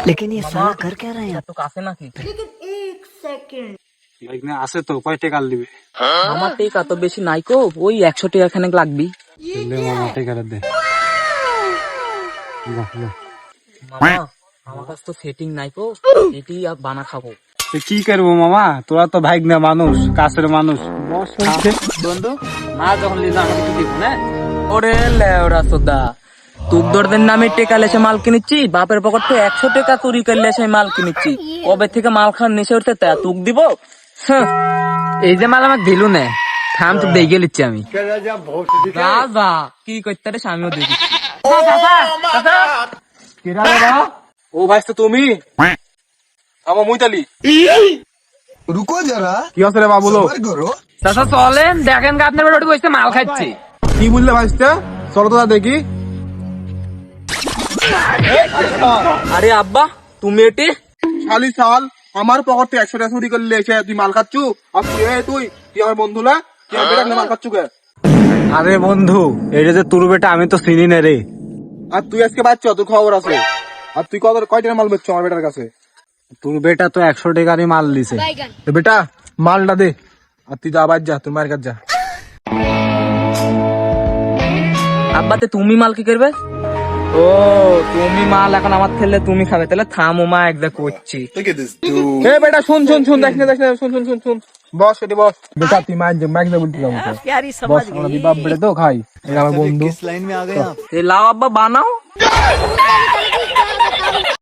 लेकिन ये साला कर क्या रहे हैं? তো কাছে নাকি ভাইগনা আছে তো কয় টাকা দিবে? আমার টেকা তো বেশি নাই কো, ওই 100 টাকা খানেক লাগবি। দিলে মামা টাকা দে। বাহ বাহ। মামা আমার কাছে তো সেটিং নাই কো, এটি বানা খাবো। তুই কি করবো মামা, তোরা তো ভাইগনা মানুষ, কাছের মানুষ। বস বন্ধু না যখন লিজা আমাকে একটু দিব না। ওরে লেওরা সোদা, তোদের নামে টেকা লেসে মাল কিনেছি, বাপের পকেট থেকে 100 টাকা চুরি করলে সেই মাল কিনেছি। কবে থেকে মাল খান নেশে উঠতে তা তুক দিব? এই যে মাল আমাকে দিলু না, থাম তো দেখে লিচ্ছি আমি। যা যা কি করতে রে আমিও দিয়ে দিচ্ছি। ও ভাই তো তুমি আমার মুইতালি रुको जरा কি আছে রে বাবুলো? सबर करो। চাচা চলেন, দেখেন গা আপনার বেটা বসে মাল খাচ্ছে। কি বললে ভাইস্তে? চলো তো দেখি। আরে আব্বা তুমি এটি শালি শাল, আমার পকেট থেকে 100 টাকা চুরি করলে এসে তুই মাল খাচ্ছু? আর তুই আমার বন্ধু না, তুই আমার বেটা মাল খাচ্ছু কে? আরে বন্ধু, এটা যে তোর বেটা আমি তো চিনি না রে। আর তুই আজকে বাচ্চা, তোর খবর আছে। আর তুই কয় টাকা মাল বেচছ আমার বেটার কাছে? তোর বেটা তো 100 টাকারই মাল দিছে। বেটা মালটা দে, আর তুই যা বাজ যা, তোর মায়ের কাছে যা। আব্বাতে তুমি মাল কি করবে? ও তুমি মাল এখন আমার ঠেলে তুমি খাবে, তাহলে থামো মা একদা করছি। এ বেটা শুন শুন শুন, দেখ না শুন শুন শুন শুন, বস এটি বস। বেটা তুই মাইক দে বলতে যাবো यार ये বস, আমরা বিবাহ বেড়ে তো খাই, এটা আমার বন্ধু। किस लाइन में आ गए आप? লাও আব্বা বানাও।